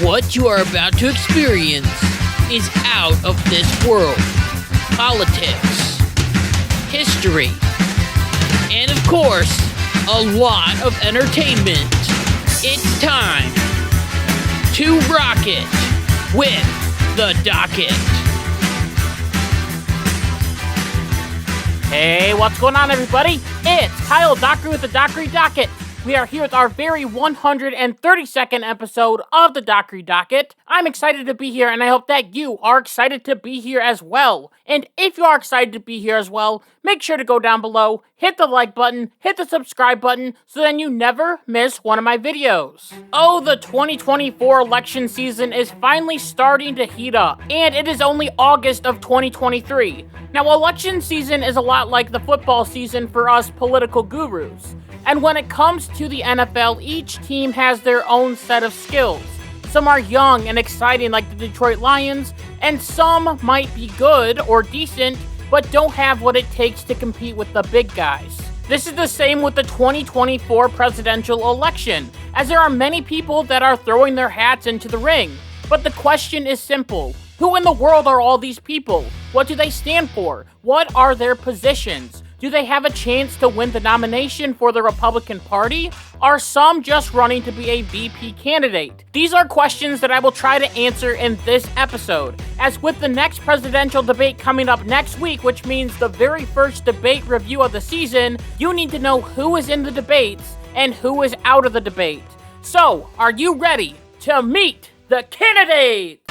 What you are about to experience is out of this world. Politics, history, and of course, a lot of entertainment. It's time to rock it with the Docket. Hey, what's going on, everybody? It's Kyle Dockery with the Dockery Docket. We are here with our very 132nd episode of the Dockery Docket. I'm excited to be here, and I hope that you are excited to be here as well. And if you are excited to be here as well, make sure to go down below, hit the like button, hit the subscribe button, so then you never miss one of my videos. Oh, the 2024 election season is finally starting to heat up, and it is only August of 2023. Now, election season is a lot like the football season for us political gurus. And when it comes to the NFL, each team has their own set of skills. Some are young and exciting like the Detroit Lions, and some might be good or decent, but don't have what it takes to compete with the big guys. This is the same with the 2024 presidential election, as there are many people that are throwing their hats into the ring. But the question is simple. Who in the world are all these people? What do they stand for? What are their positions? Do they have a chance to win the nomination for the Republican Party? Are some just running to be a VP candidate? These are questions that I will try to answer in this episode. As with the next presidential debate coming up next week, which means the very first debate review of the season, you need to know who is in the debates and who is out of the debate. So, are you ready to meet the candidates?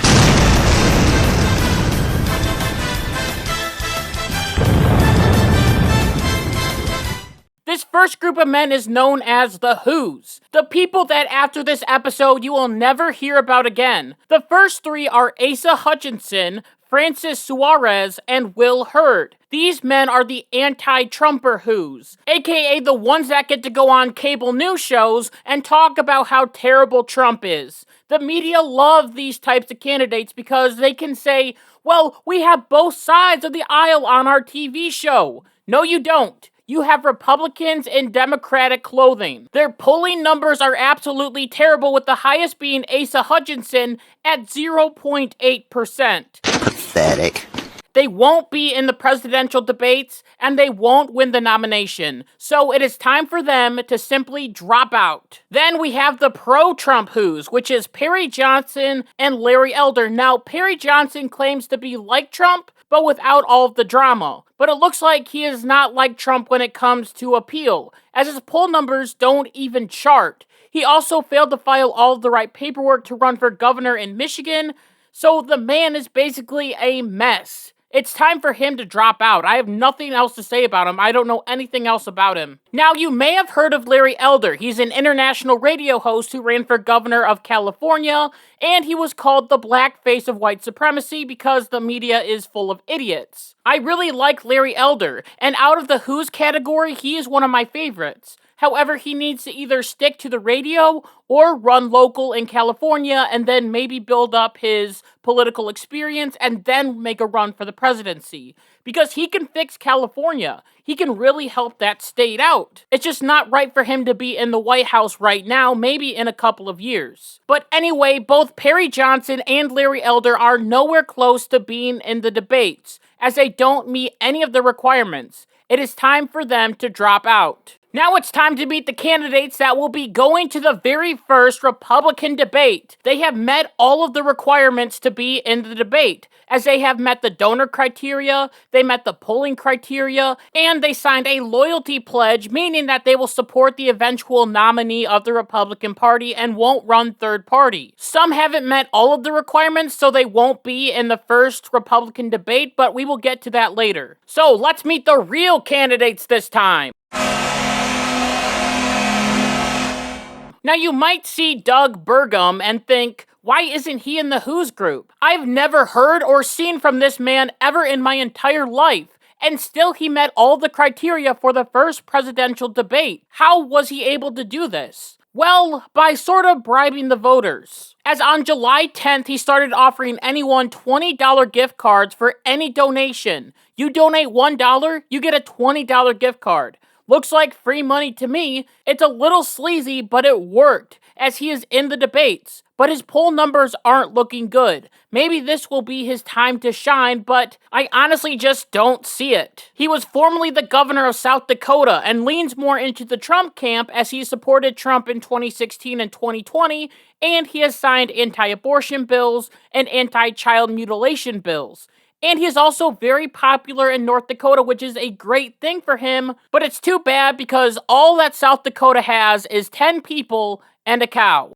This first group of men is known as the Who's, the people that after this episode you will never hear about again. The first three are Asa Hutchinson, Francis Suarez, and Will Hurd. These men are the anti-Trumper Who's, aka the ones that get to go on cable news shows and talk about how terrible Trump is. The media love these types of candidates because they can say, well, we have both sides of the aisle on our TV show. No, you don't. You have Republicans in Democratic clothing. Their polling numbers are absolutely terrible, with the highest being Asa Hutchinson at 0.8%. Pathetic. They won't be in the presidential debates, and they won't win the nomination. So it is time for them to simply drop out. Then we have the pro-Trump Who's, which is Perry Johnson and Larry Elder. Now, Perry Johnson claims to be like Trump, but without all of the drama. But it looks like he is not like Trump when it comes to appeal, as his poll numbers don't even chart. He also failed to file all of the right paperwork to run for governor in Michigan, so the man is basically a mess. It's time for him to drop out. I have nothing else to say about him. I don't know anything else about him. Now, you may have heard of Larry Elder. He's an international radio host who ran for governor of California, and he was called the black face of white supremacy because the media is full of idiots. I really like Larry Elder, and out of the Who's category, he is one of my favorites. However, he needs to either stick to the radio or run local in California and then maybe build up his political experience and then make a run for the presidency. Because he can fix California. He can really help that state out. It's just not right for him to be in the White House right now, maybe in a couple of years. But anyway, both Perry Johnson and Larry Elder are nowhere close to being in the debates, as they don't meet any of the requirements. It is time for them to drop out. Now it's time to meet the candidates that will be going to the very first Republican debate. They have met all of the requirements to be in the debate, as they have met the donor criteria, they met the polling criteria, and they signed a loyalty pledge, meaning that they will support the eventual nominee of the Republican Party and won't run third party. Some haven't met all of the requirements, so they won't be in the first Republican debate, but we will get to that later. So let's meet the real candidates this time. Now, you might see Doug Burgum and think, why isn't he in the Who's group? I've never heard or seen from this man ever in my entire life, and still he met all the criteria for the first presidential debate. How was he able to do this? Well, by sort of bribing the voters. As on July 10th, he started offering anyone $20 gift cards for any donation. You donate $1, you get a $20 gift card. Looks like free money to me. It's a little sleazy, but it worked. as he is in the debates, but his poll numbers aren't looking good. Maybe this will be his time to shine, but I honestly just don't see it. He was formerly the governor of South Dakota and leans more into the Trump camp as he supported Trump in 2016 and 2020, and he has signed anti-abortion bills and anti-child mutilation bills. And he is also very popular in North Dakota, which is a great thing for him, but it's too bad because all that South Dakota has is 10 people and a cow.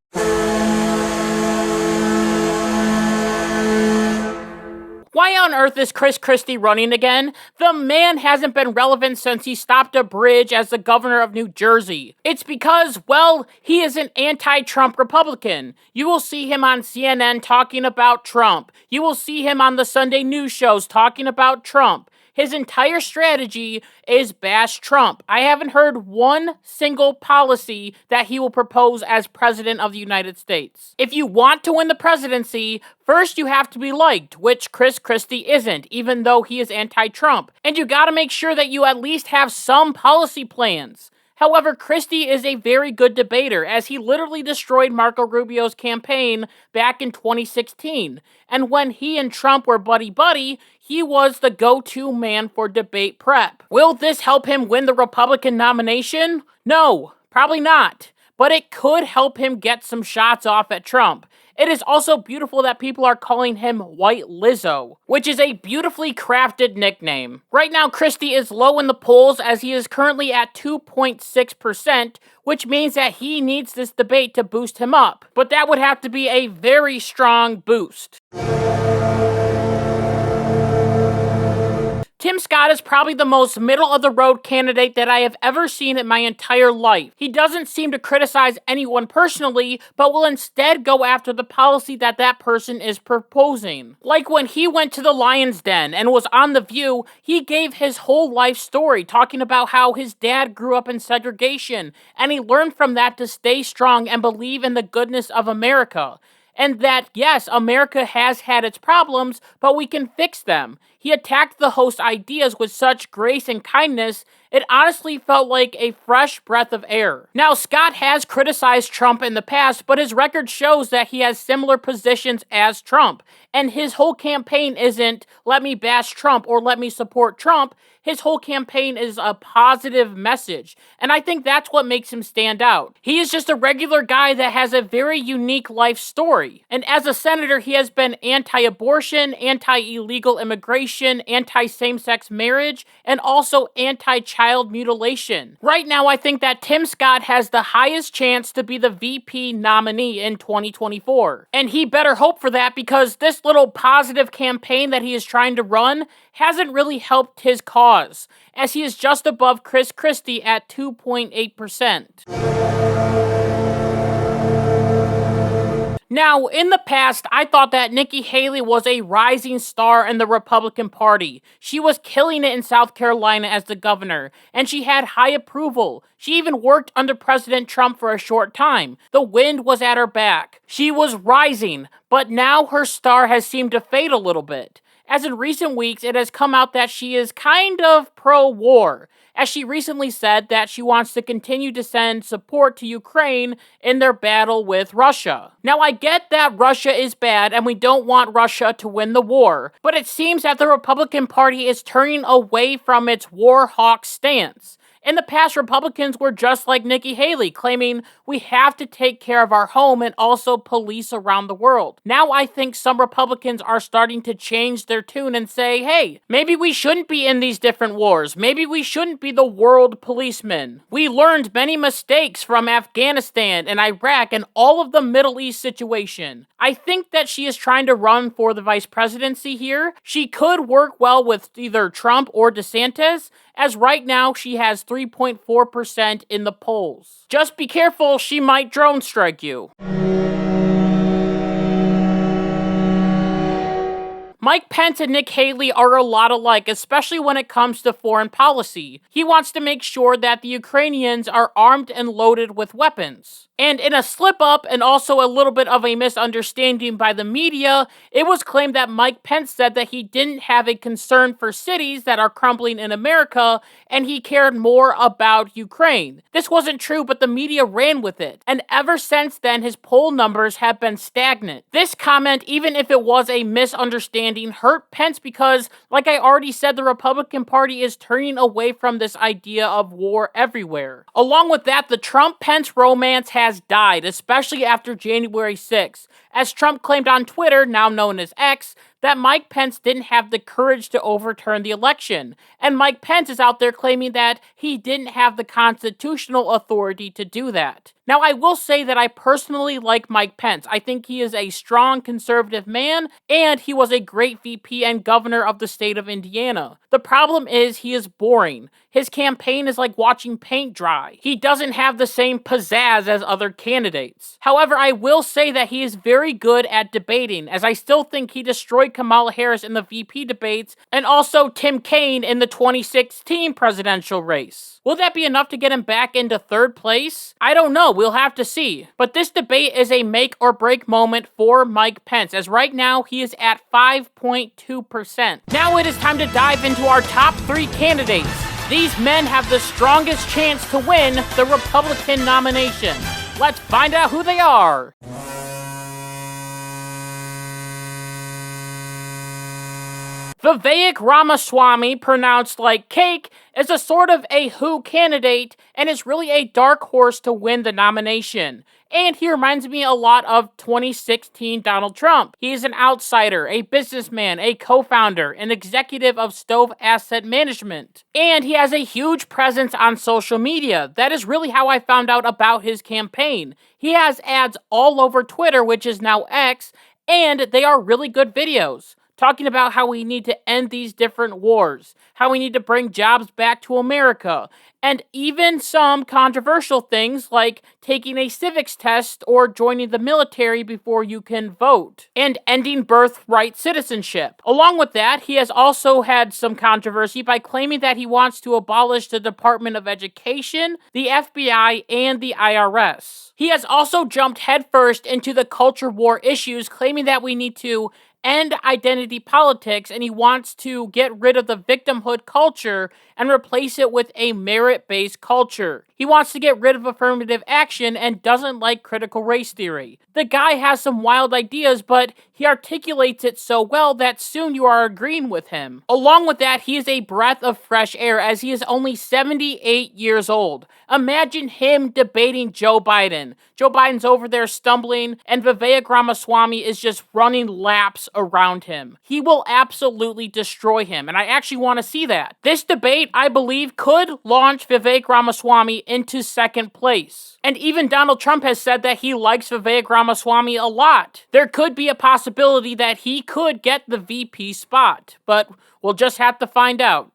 Why on earth is Chris Christie running again? The man hasn't been relevant since he stopped a bridge as the governor of New Jersey. It's because, well, he is an anti-Trump Republican. You will see him on CNN talking about Trump. You will see him on the Sunday news shows talking about Trump. His entire strategy is bash Trump. I haven't heard one single policy that he will propose as president of the United States. If you want to win the presidency, first you have to be liked, which Chris Christie isn't, even though he is anti-Trump. And you gotta make sure that you at least have some policy plans. However, Christie is a very good debater, as he literally destroyed Marco Rubio's campaign back in 2016. And when he and Trump were buddy-buddy, he was the go-to man for debate prep. Will this help him win the Republican nomination? No, probably not. But it could help him get some shots off at Trump. It is also beautiful that people are calling him White Lizzo, which is a beautifully crafted nickname. Right now, Christie is low in the polls as he is currently at 2.6%, which means that he needs this debate to boost him up. But that would have to be a very strong boost. Tim Scott is probably the most middle-of-the-road candidate that I have ever seen in my entire life. He doesn't seem to criticize anyone personally, but will instead go after the policy that that person is proposing. Like when he went to the Lion's Den and was on The View, he gave his whole life story, talking about how his dad grew up in segregation, and he learned from that to stay strong and believe in the goodness of America. And that, yes, America has had its problems, but we can fix them. He attacked the host's ideas with such grace and kindness, it honestly felt like a fresh breath of air. Now, Scott has criticized Trump in the past, but his record shows that he has similar positions as Trump. And his whole campaign isn't, let me bash Trump or let me support Trump. His whole campaign is a positive message. And I think that's what makes him stand out. He is just a regular guy that has a very unique life story. And as a senator, he has been anti-abortion, anti-illegal immigration, anti-same-sex marriage, and also anti-child mutilation. Right now, I think that Tim Scott has the highest chance to be the VP nominee in 2024. And he better hope for that because this little positive campaign that he is trying to run hasn't really helped his cause, as he is just above Chris Christie at 2.8%. Now, in the past, I thought that Nikki Haley was a rising star in the Republican Party. She was killing it in South Carolina as the governor, and she had high approval. She even worked under President Trump for a short time. The wind was at her back. She was rising, but now her star has seemed to fade a little bit. As in recent weeks, it has come out that she is kind of pro-war, as she recently said that she wants to continue to send support to Ukraine in their battle with Russia. Now, I get that Russia is bad and we don't want Russia to win the war, but it seems that the Republican Party is turning away from its war hawk stance. In the past, Republicans were just like Nikki Haley, claiming we have to take care of our home and also police around the world. Now I think some Republicans are starting to change their tune and say, hey, maybe we shouldn't be in these different wars. Maybe we shouldn't be the world policemen. We learned many mistakes from Afghanistan and Iraq and all of the Middle East situation. I think that she is trying to run for the vice presidency here. She could work well with either Trump or DeSantis, as right now she has 3.4% in the polls. Just be careful, she might drone strike you. Mike Pence and Nikki Haley are a lot alike, especially when it comes to foreign policy. He wants to make sure that the Ukrainians are armed and loaded with weapons. And in a slip-up and also a little bit of a misunderstanding by the media, it was claimed that Mike Pence said that he didn't have a concern for cities that are crumbling in America, and he cared more about Ukraine. This wasn't true, but the media ran with it. And ever since then, his poll numbers have been stagnant. This comment, even if it was a misunderstanding, hurt Pence because, like I already said, the Republican Party is turning away from this idea of war everywhere. Along with that, the Trump-Pence romance has died, especially after January 6th, as Trump claimed on Twitter, now known as X, that Mike Pence didn't have the courage to overturn the election. And Mike Pence is out there claiming that he didn't have the constitutional authority to do that. Now, I will say that I personally like Mike Pence. I think he is a strong conservative man, and he was a great VP and governor of the state of Indiana. The problem is he is boring. His campaign is like watching paint dry. He doesn't have the same pizzazz as other candidates. However, I will say that he is very good at debating, as I still think he destroyed Kamala Harris in the VP debates, and also Tim Kaine in the 2016 presidential race. Will that be enough to get him back into third place? I don't know, we'll have to see. But this debate is a make or break moment for Mike Pence, as right now he is at 5.2%. Now it is time to dive into our top 3 candidates. These men have the strongest chance to win the Republican nomination. Let's find out who they are. Vivek Ramaswamy, pronounced like cake, is a sort of a who candidate and is really a dark horse to win the nomination. And he reminds me a lot of 2016 Donald Trump. He is an outsider, a businessman, a co-founder, an executive of Stove Asset Management. And he has a huge presence on social media. That is really how I found out about his campaign. He has ads all over Twitter, which is now X, and they are really good videos, talking about how we need to end these different wars, how we need to bring jobs back to America, and even some controversial things like taking a civics test or joining the military before you can vote, and ending birthright citizenship. Along with that, he has also had some controversy by claiming that he wants to abolish the Department of Education, the FBI, and the IRS. He has also jumped headfirst into the culture war issues, claiming that we need to end identity politics, and he wants to get rid of the victimhood culture and replace it with a merit-based culture. He wants to get rid of affirmative action and doesn't like critical race theory. The guy has some wild ideas, but he articulates it so well that soon you are agreeing with him. Along with that, he is a breath of fresh air, as he is only 78 years old. Imagine him debating Joe Biden. Joe Biden's over there stumbling, and Vivek Ramaswamy is just running laps around him. He will absolutely destroy him, and I actually want to see that. This debate, I believe, could launch Vivek Ramaswamy into second place. And even Donald Trump has said that he likes Vivek Ramaswamy a lot. There could be a possibility that he could get the VP spot, but we'll just have to find out.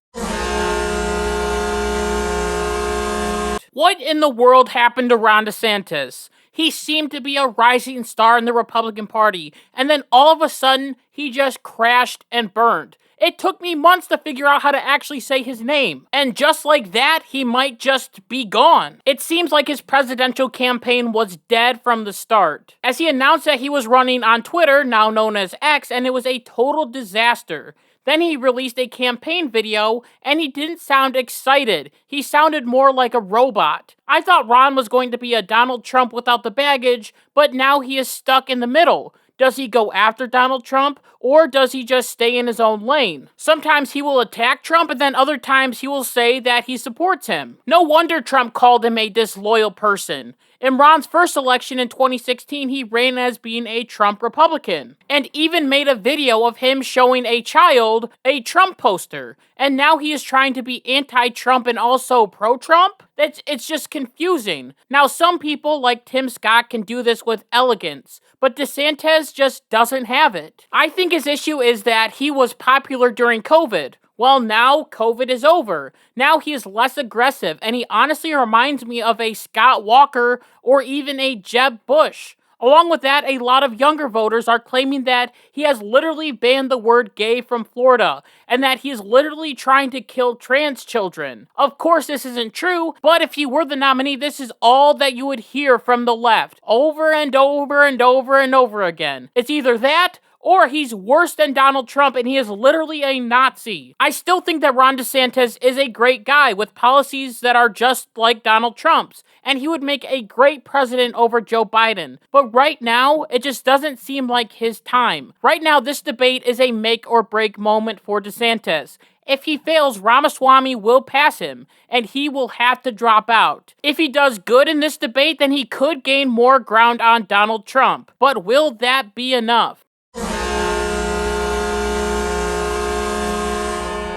What in the world happened to Ron DeSantis? He seemed to be a rising star in the Republican Party, and then all of a sudden, he just crashed and burned. It took me months to figure out how to actually say his name. And just like that, he might just be gone. It seems like his presidential campaign was dead from the start, as he announced that he was running on Twitter, now known as X, and it was a total disaster. Then he released a campaign video, and he didn't sound excited. He sounded more like a robot. I thought Ron was going to be a Donald Trump without the baggage, but now he is stuck in the middle. Does he go after Donald Trump, or does he just stay in his own lane? Sometimes he will attack Trump, and then other times he will say that he supports him. No wonder Trump called him a disloyal person. In Ron's first election in 2016, he ran as being a Trump Republican, and even made a video of him showing a child a Trump poster. And now he is trying to be anti-Trump and also pro-Trump? It's just confusing. Now, some people like Tim Scott can do this with elegance, but DeSantis just doesn't have it. I think his issue is that he was popular during COVID. Well, now COVID is over. Now he is less aggressive, and he honestly reminds me of a Scott Walker or even a Jeb Bush. Along with that, a lot of younger voters are claiming that he has literally banned the word gay from Florida, and that he is literally trying to kill trans children. Of course, this isn't true, but if he were the nominee, this is all that you would hear from the left, over and over and over and over again. It's either that, or he's worse than Donald Trump and he is literally a Nazi. I still think that Ron DeSantis is a great guy with policies that are just like Donald Trump's, and he would make a great president over Joe Biden. But right now, it just doesn't seem like his time. Right now, this debate is a make or break moment for DeSantis. If he fails, Ramaswamy will pass him, and he will have to drop out. If he does good in this debate, then he could gain more ground on Donald Trump. But will that be enough?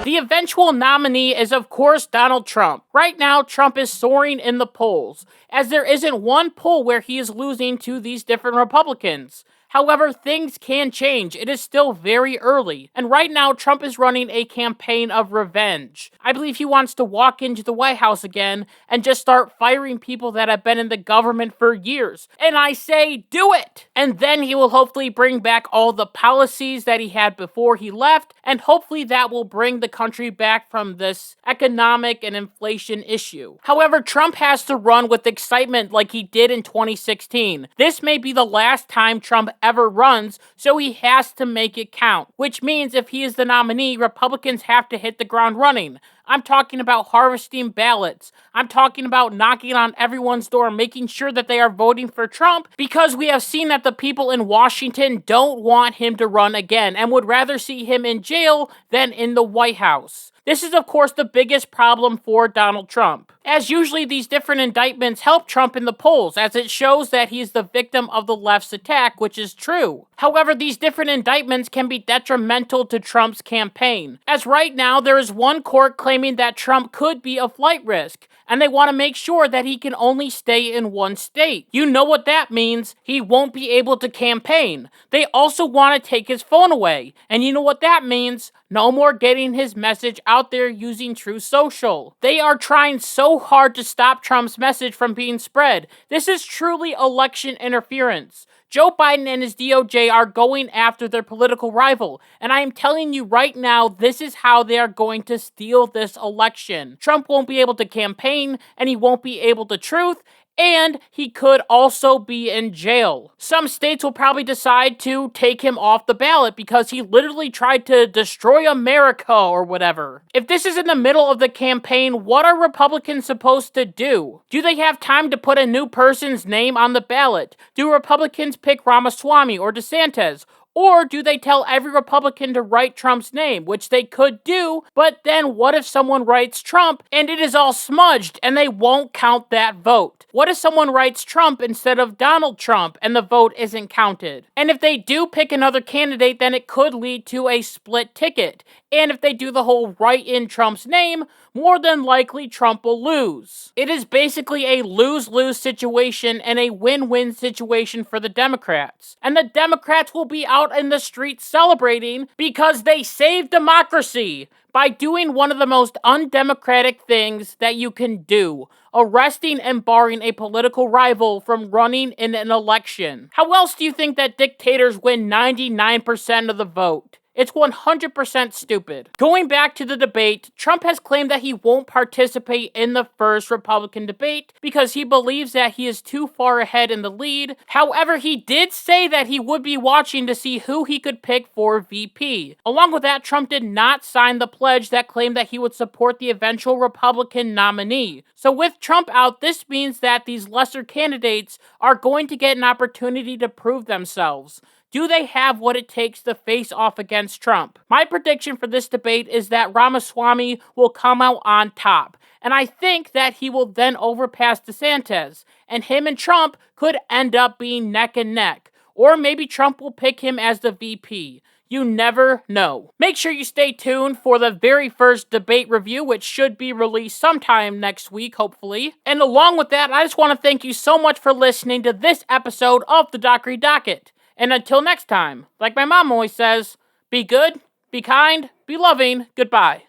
The eventual nominee is, of course, Donald Trump. Right now, Trump is soaring in the polls, as there isn't one poll where he is losing to these different Republicans. However, things can change. It is still very early. And right now, Trump is running a campaign of revenge. I believe he wants to walk into the White House again and just start firing people that have been in the government for years. And I say, do it! And then he will hopefully bring back all the policies that he had before he left, and hopefully that will bring the country back from this economic and inflation issue. However, Trump has to run with excitement like he did in 2016. This may be the last time Trump ever runs, so he has to make it count. Which means if he is the nominee, Republicans have to hit the ground running. I'm talking about harvesting ballots. I'm talking about knocking on everyone's door, making sure that they are voting for Trump, because we have seen that the people in Washington don't want him to run again and would rather see him in jail than in the White House. This is, of course, the biggest problem for Donald Trump. As usually, these different indictments help Trump in the polls, as it shows that he's the victim of the left's attack, which is true. However, these different indictments can be detrimental to Trump's campaign, as right now there is one court claiming that Trump could be a flight risk, and they want to make sure that he can only stay in one state. You know what that means. He won't be able to campaign. They also want to take his phone away, and you know what that means. No more getting his message out there using Truth Social. They are trying so hard to stop Trump's message from being spread. This is truly election interference. Joe Biden and his DOJ are going after their political rival, and I am telling you right now, this is how they are going to steal this election. Trump won't be able to campaign, and he won't be able to truth, and he could also be in jail. Some states will probably decide to take him off the ballot because he literally tried to destroy America or whatever. If this is in the middle of the campaign, what are Republicans supposed to do? Do they have time to put a new person's name on the ballot? Do Republicans pick Ramaswamy or DeSantis? Or do they tell every Republican to write Trump's name, which they could do, but then what if someone writes Trump and it is all smudged and they won't count that vote? What if someone writes Trump instead of Donald Trump and the vote isn't counted? And if they do pick another candidate, then it could lead to a split ticket. And if they do the whole write in Trump's name, more than likely Trump will lose. It is basically a lose-lose situation and a win-win situation for the Democrats. And the Democrats will be out in the streets celebrating because they saved democracy by doing one of the most undemocratic things that you can do: arresting and barring a political rival from running in an election. How else do you think that dictators win 99% of the vote? It's 100% stupid. Going back to the debate, Trump has claimed that he won't participate in the first Republican debate because he believes that he is too far ahead in the lead. However, he did say that he would be watching to see who he could pick for VP. Along with that, Trump did not sign the pledge that claimed that he would support the eventual Republican nominee. So with Trump out, this means that these lesser candidates are going to get an opportunity to prove themselves. Do they have what it takes to face off against Trump? My prediction for this debate is that Ramaswamy will come out on top, and I think that he will then overpass DeSantis, and him and Trump could end up being neck and neck, or maybe Trump will pick him as the VP. You never know. Make sure you stay tuned for the very first debate review, which should be released sometime next week, hopefully. And along with that, I just want to thank you so much for listening to this episode of the Dockery Docket. And until next time, like my mom always says, be good, be kind, be loving, goodbye.